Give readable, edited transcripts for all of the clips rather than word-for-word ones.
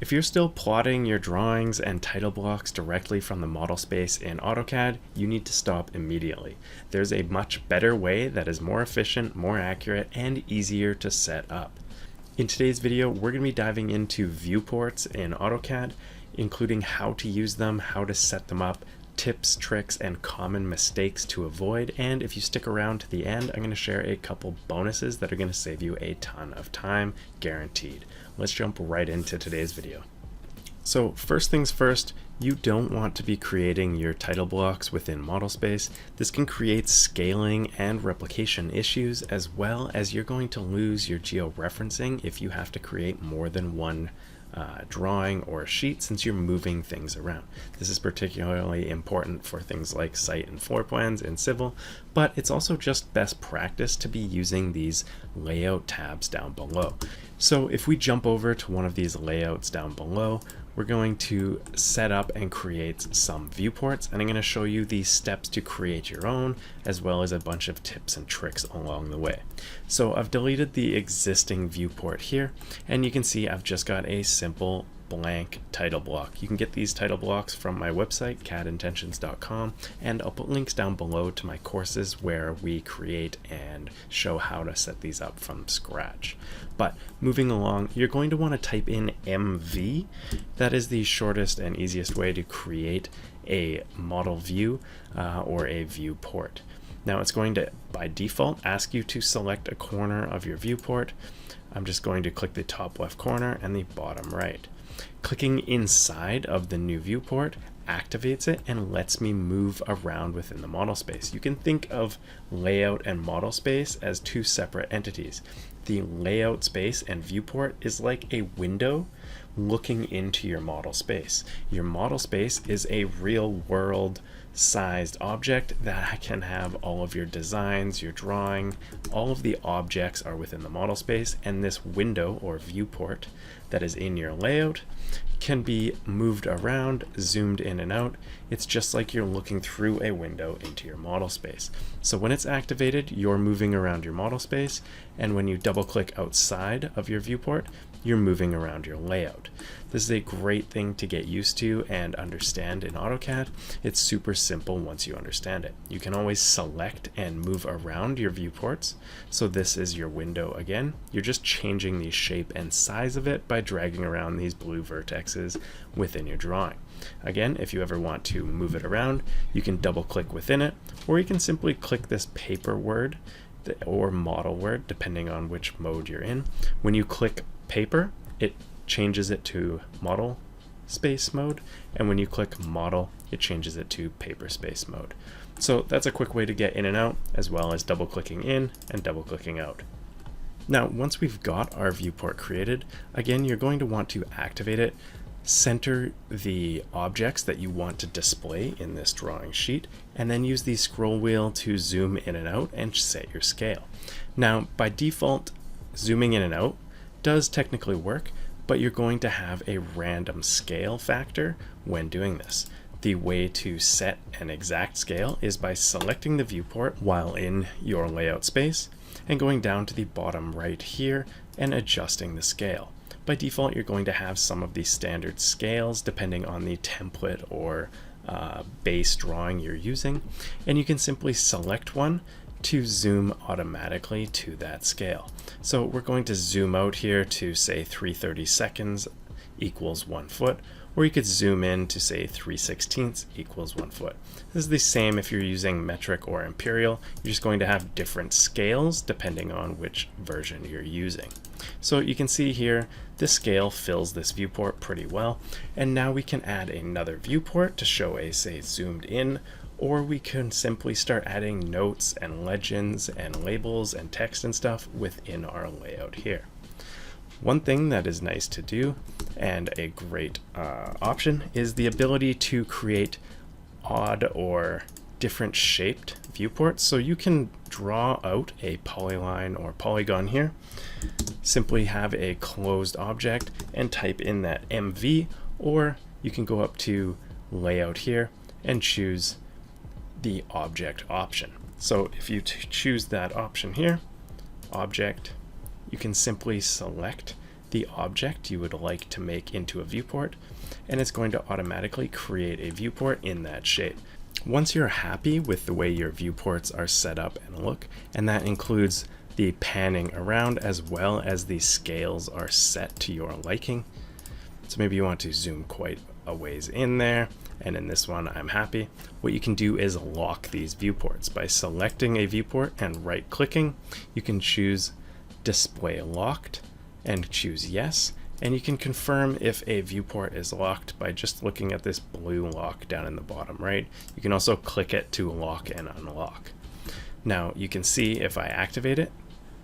If you're still plotting your drawings and title blocks directly from the model space in AutoCAD, you need to stop immediately. There's a much better way that is more efficient, more accurate, and easier to set up. In today's video, we're going to be diving into viewports in AutoCAD, including how to use them, how to set them up, tips, tricks, and common mistakes to avoid. And if you stick around to the end, I'm going to share a couple bonuses that are going to save you a ton of time, guaranteed. Let's jump right into today's video. So first things first, you don't want to be creating your title blocks within model space. This can create scaling and replication issues, as well as you're going to lose your georeferencing if you have to create more than one drawing or sheet, since you're moving things around. This is particularly important for things like site and floor plans in civil, but it's also just best practice to be using these layout tabs down below. So if we jump over to one of these layouts down below, we're going to set up and create some viewports, and I'm going to show you the steps to create your own, as well as a bunch of tips and tricks along the way. So I've deleted the existing viewport here, and you can see I've just got a simple blank title block. You can get these title blocks from my website, cadintentions.com, and I'll put links down below to my courses where we create and show how to set these up from scratch. But moving along, you're going to want to type in MV. That is the shortest and easiest way to create a model view or a viewport. Now it's going to, by default, ask you to select a corner of your viewport. I'm just going to click the top left corner and the bottom right. Clicking inside of the new viewport activates it and lets me move around within the model space. You can think of layout and model space as two separate entities. The layout space and viewport is like a window looking into your model space. Your model space is a real world sized object that can have all of your designs, your drawing, all of the objects are within the model space, and this window or viewport that is in your layout can be moved around, zoomed in and out. It's just like you're looking through a window into your model space. So when it's activated, you're moving around your model space, and when you double click outside of your viewport, you're moving around your layout. This is a great thing to get used to and understand in AutoCAD. It's super simple once you understand it. You can always select and move around your viewports. So this is your window again. You're just changing the shape and size of it by dragging around these blue vertexes within your drawing. Again, if you ever want to move it around, you can double click within it, or you can simply click this paper word or model word, depending on which mode you're in. When you click paper, it changes it to model space mode, and when you click model, it changes it to paper space mode. So that's a quick way to get in and out, as well as double clicking in and double clicking out. Now, once we've got our viewport created, again, you're going to want to activate it, center the objects that you want to display in this drawing sheet, and then use the scroll wheel to zoom in and out and set your scale. Now, by default, zooming in and out does technically work, but you're going to have a random scale factor when doing this. The way to set an exact scale is by selecting the viewport while in your layout space and going down to the bottom right here and adjusting the scale. By default, you're going to have some of the standard scales depending on the template or base drawing you're using, and you can simply select one to zoom automatically to that scale. So we're going to zoom out here to say 3/32 equals 1 foot, or you could zoom in to say 3/16 equals 1 foot. This is the same if you're using metric or imperial. You're just going to have different scales depending on which version you're using. So you can see here, this scale fills this viewport pretty well, and now we can add another viewport to show a, say, zoomed in, or we can simply start adding notes and legends and labels and text and stuff within our layout here. One thing that is nice to do, and a great option, is the ability to create odd or different shaped viewports. So you can draw out a polyline or polygon here, simply have a closed object and type in that MV, or you can go up to layout here and choose the object option. So if you choose that option here, object, you can simply select the object you would like to make into a viewport, and it's going to automatically create a viewport in that shape. Once you're happy with the way your viewports are set up and look, and that includes the panning around as well as the scales are set to your liking. So maybe you want to zoom quite a ways in there, and in this one I'm happy. What you can do is lock these viewports. By selecting a viewport and right clicking, you can choose display locked and choose yes, and you can confirm if a viewport is locked by just looking at this blue lock down in the bottom right. You can also click it to lock and unlock. Now you can see if I activate it,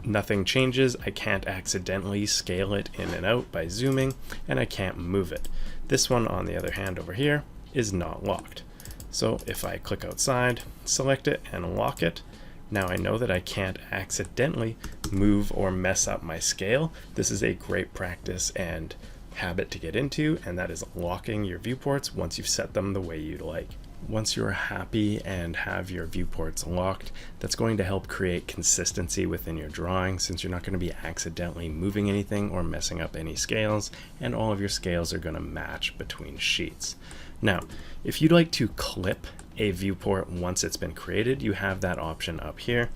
nothing changes. I can't accidentally scale it in and out by zooming, and I can't move it. This one, on the other hand, over here is not locked. So if I click outside, select it, and lock it, now I know that I can't accidentally move or mess up my scale. This is a great practice and habit to get into, and that is locking your viewports once you've set them the way you'd like. Once you're happy and have your viewports locked, that's going to help create consistency within your drawing, since you're not going to be accidentally moving anything or messing up any scales, and all of your scales are going to match between sheets. Now, if you'd like to clip a viewport once it's been created, you have that option up here.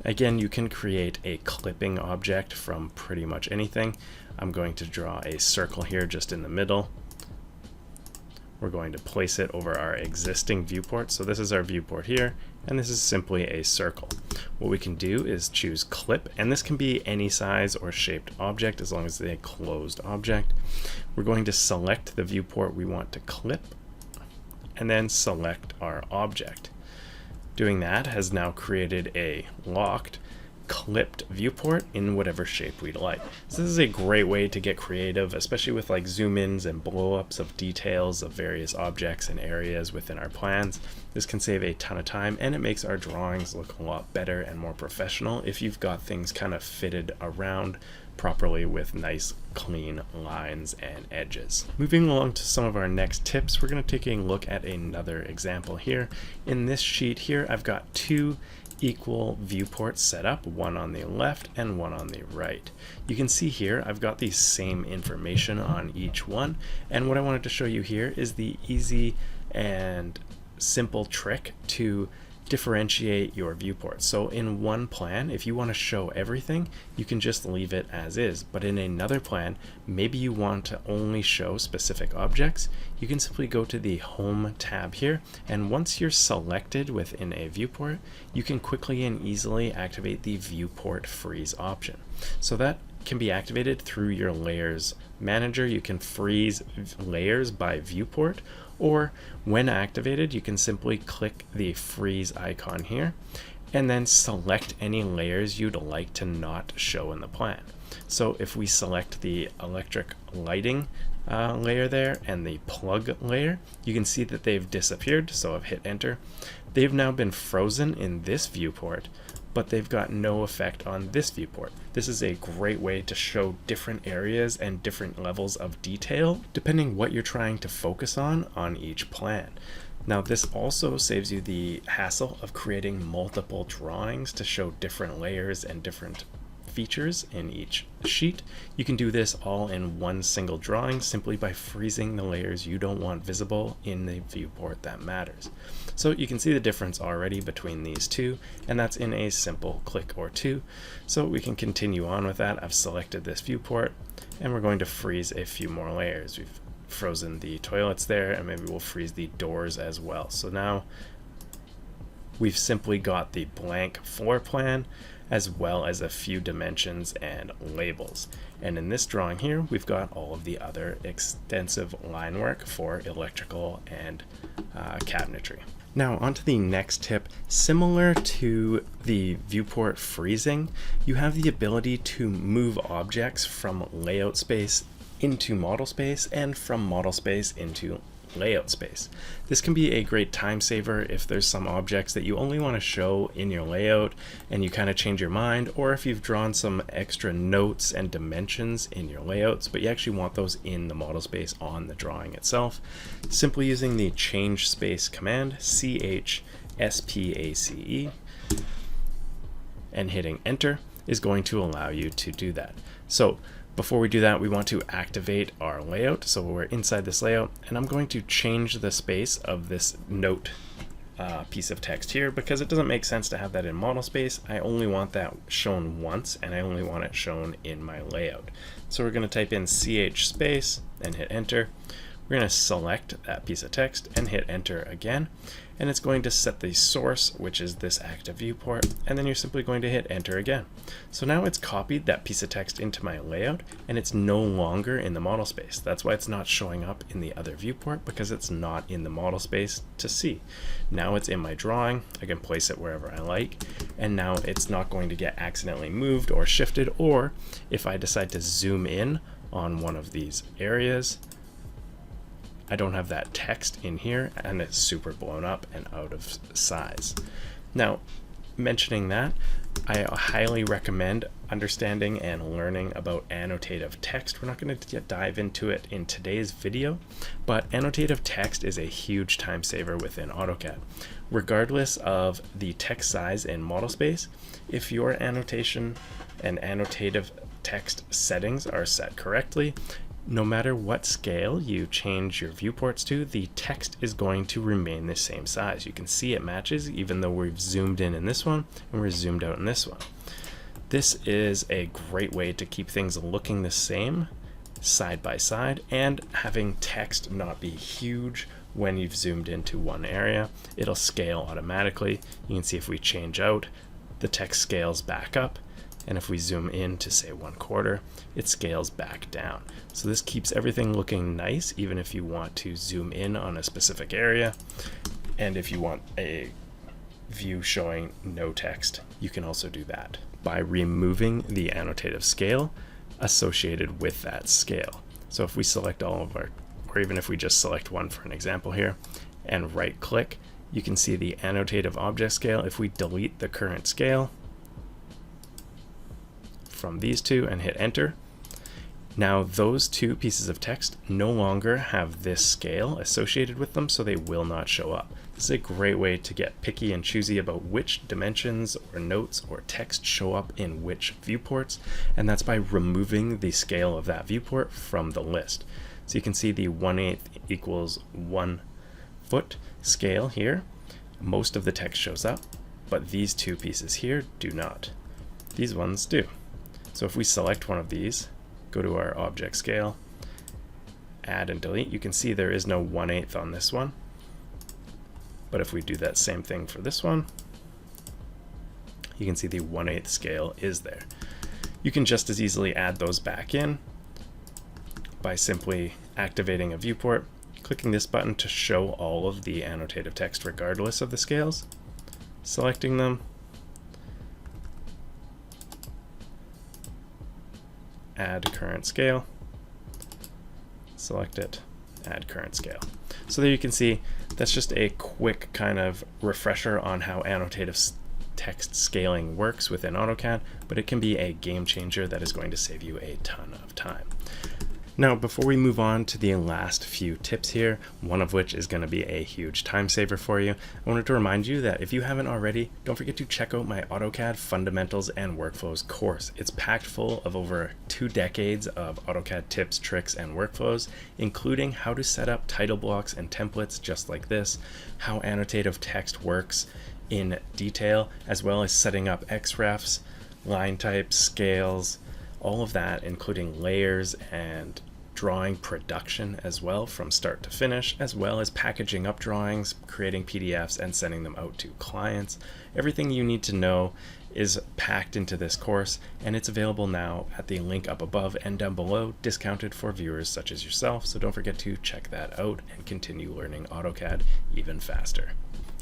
Again, you can create a clipping object from pretty much anything. I'm going to draw a circle here just in the middle. We're going to place it over our existing viewport. So this is our viewport here, and this is simply a circle. What we can do is choose clip, and this can be any size or shaped object as long as it's a closed object. We're going to select the viewport we want to clip, and then select our object. Doing that has now created a locked clipped viewport in whatever shape we'd like. So this is a great way to get creative, especially with like zoom ins and blow ups of details of various objects and areas within our plans. This can save a ton of time, and it makes our drawings look a lot better and more professional if you've got things kind of fitted around properly with nice clean lines and edges. Moving along to some of our next tips, we're going to take a look at another example here. In this sheet here, I've got two equal viewports set up, one on the left and one on the right. You can see here I've got the same information on each one, and what I wanted to show you here is the easy and simple trick to differentiate your viewports. So in one plan, if you want to show everything, you can just leave it as is. But in another plan, maybe you want to only show specific objects, you can simply go to the Home tab here, and once you're selected within a viewport, you can quickly and easily activate the Viewport Freeze option. So that can be activated through your Layers Manager. You can freeze layers by viewport, or when activated, you can simply click the freeze icon here and then select any layers you'd like to not show in the plan. So if we select the electric lighting layer there and the plug layer, you can see that they've disappeared. So I've hit enter. They've now been frozen in this viewport, but they've got no effect on this viewport. This is a great way to show different areas and different levels of detail depending what you're trying to focus on each plan. Now this also saves you the hassle of creating multiple drawings to show different layers and different features in each sheet. You can do this all in one single drawing simply by freezing the layers you don't want visible in the viewport that matters. So you can see the difference already between these two, and that's in a simple click or two. So we can continue on with that. I've selected this viewport, and we're going to freeze a few more layers. We've frozen the toilets there, and maybe we'll freeze the doors as well. So now we've simply got the blank floor plan as well as a few dimensions and labels. And in this drawing here, we've got all of the other extensive line work for electrical and cabinetry. Now onto the next tip. Similar to the viewport freezing, you have the ability to move objects from layout space into model space and from model space into layout space. This can be a great time saver if there's some objects that you only want to show in your layout and you kind of change your mind, or if you've drawn some extra notes and dimensions in your layouts but you actually want those in the model space on the drawing itself. Simply using the change space command, CHSpace, and hitting enter is going to allow you to do that. So Before we do that, we want to activate our layout. So we're inside this layout, and I'm going to change the space of this note piece of text here because it doesn't make sense to have that in model space. I only want that shown once, and I only want it shown in my layout. So we're going to type in CHSpace and hit enter. We're going to select that piece of text and hit enter again, and it's going to set the source, which is this active viewport, and then you're simply going to hit enter again. So now it's copied that piece of text into my layout, and it's no longer in the model space. That's why it's not showing up in the other viewport, because it's not in the model space to see. Now it's in my drawing. I can place it wherever I like, and now it's not going to get accidentally moved or shifted, or if I decide to zoom in on one of these areas, I don't have that text in here, and it's super blown up and out of size. Now, mentioning that, I highly recommend understanding and learning about annotative text. We're not going to dive into it in today's video, but annotative text is a huge time saver within AutoCAD. Regardless of the text size in model space, if your annotation and annotative text settings are set correctly, no matter what scale you change your viewports to, the text is going to remain the same size. You can see it matches even though we've zoomed in this one and we're zoomed out in this one. This is a great way to keep things looking the same side by side and having text not be huge when you've zoomed into one area. It'll scale automatically. You can see if we change out, the text scales back up. And if we zoom in to say 1/4, it scales back down. So this keeps everything looking nice, even if you want to zoom in on a specific area. And if you want a view showing no text, you can also do that by removing the annotative scale associated with that scale. So if we select all of our, or even if we just select one for an example here, and right click, you can see the annotative object scale. If we delete the current scale from these two and hit enter, now those two pieces of text no longer have this scale associated with them, so they will not show up. This is a great way to get picky and choosy about which dimensions or notes or text show up in which viewports, and that's by removing the scale of that viewport from the list. So you can see the 1/8 equals 1 foot scale here. Most of the text shows up, but these two pieces here do not. These ones do. So if we select one of these, go to our object scale, add and delete, you can see there is no 1/8 on this one. But if we do that same thing for this one, you can see the 1/8 scale is there. You can just as easily add those back in by simply activating a viewport, clicking this button to show all of the annotative text regardless of the scales, selecting them, add current scale, select it, add current scale. So there you can see that's just a quick kind of refresher on how annotative text scaling works within AutoCAD, but it can be a game changer that is going to save you a ton of time. Now, before we move on to the last few tips here, one of which is going to be a huge time saver for you, I wanted to remind you that if you haven't already, don't forget to check out my AutoCAD Fundamentals and Workflows course. It's packed full of over 2 decades of AutoCAD tips, tricks, and workflows, including how to set up title blocks and templates just like this, how annotative text works in detail, as well as setting up XREFs, line types, scales, all of that, including layers and drawing production as well from start to finish, as well as packaging up drawings, creating PDFs, and sending them out to clients. Everything you need to know is packed into this course, and it's available now at the link up above and down below, discounted for viewers such as yourself. So don't forget to check that out and continue learning AutoCAD even faster.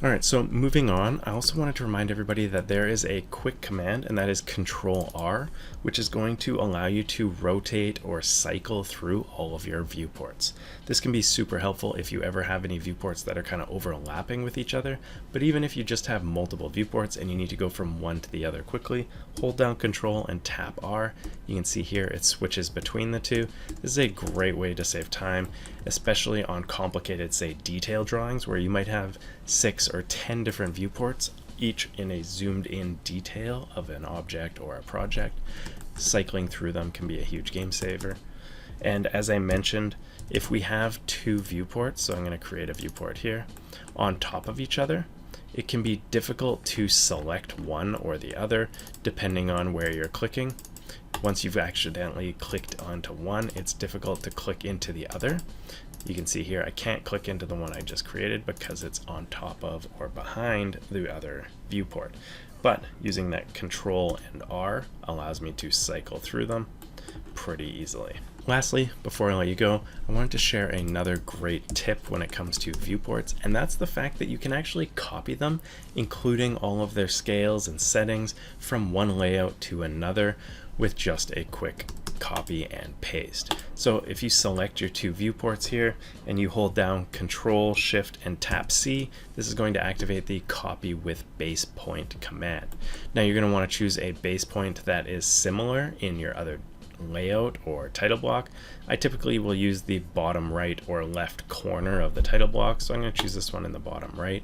Alright, so moving on, I also wanted to remind everybody that there is a quick command, and that is CTRL+R, which is going to allow you to rotate or cycle through all of your viewports. This can be super helpful if you ever have any viewports that are kind of overlapping with each other, but even if you just have multiple viewports and you need to go from one to the other quickly, hold down Control and tap R. You can see here it switches between the two. This is a great way to save time, especially on complicated, say, detail drawings where you might have 6 or 10 different viewports, each in a zoomed in detail of an object or a project. cycling through them can be a huge game saver. And as I mentioned, if we have two viewports, so I'm going to create a viewport here, on top of each other, it can be difficult to select one or the other depending on where you're clicking. Once you've accidentally clicked onto one, it's difficult to click into the other. You can see here I can't click into the one I just created because it's on top of or behind the other viewport. But using that CTRL+R allows me to cycle through them pretty easily. Lastly, before I let you go, I wanted to share another great tip when it comes to viewports, and that's the fact that you can actually copy them, including all of their scales and settings, from one layout to another with just a quick copy and paste. So if you select your two viewports here and you hold down Control, Shift, and tap C, this is going to activate the copy with base point command. Now you're going to want to choose a base point that is similar in your other layout or title block. I typically will use the bottom right or left corner of the title block, so I'm going to choose this one in the bottom right.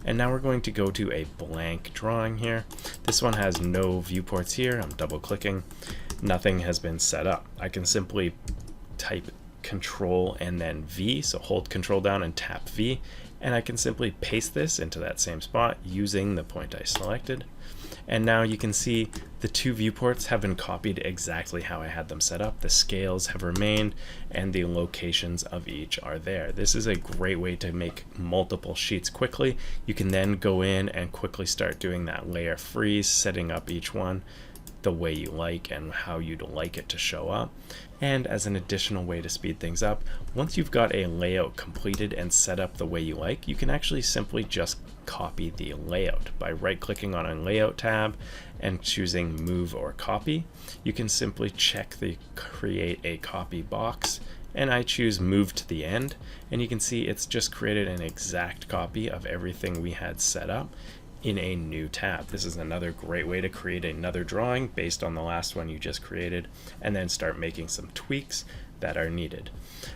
And now we're going to go to a blank drawing here. This one has no viewports here. I'm double clicking. Nothing has been set up. I can simply type Control and then V, so hold Control down and tap V, and I can simply paste this into that same spot using the point I selected. And now you can see the two viewports have been copied exactly how I had them set up. The scales have remained and the locations of each are there. This is a great way to make multiple sheets quickly. You can then go in and quickly start doing that layer freeze, setting up each one the way you like and how you'd like it to show up. And as an additional way to speed things up, once you've got a layout completed and set up the way you like, you can actually simply just copy the layout by right-clicking on a layout tab and choosing move or copy. You can simply check the create a copy box, and I choose move to the end, and you can see it's just created an exact copy of everything we had set up in a new tab. This is another great way to create another drawing based on the last one you just created, and then start making some tweaks that are needed.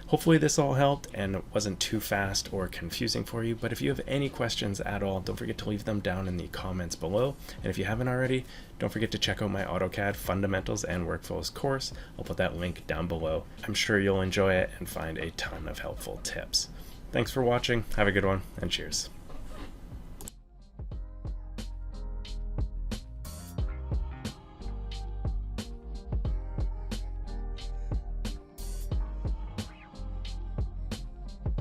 Hopefully this all helped and wasn't too fast or confusing for you, but if you have any questions at all, don't forget to leave them down in the comments below. And if you haven't already, don't forget to check out my AutoCAD Fundamentals and Workflows course. I'll put that link down below. I'm sure you'll enjoy it and find a ton of helpful tips. Thanks for watching, have a good one, and cheers.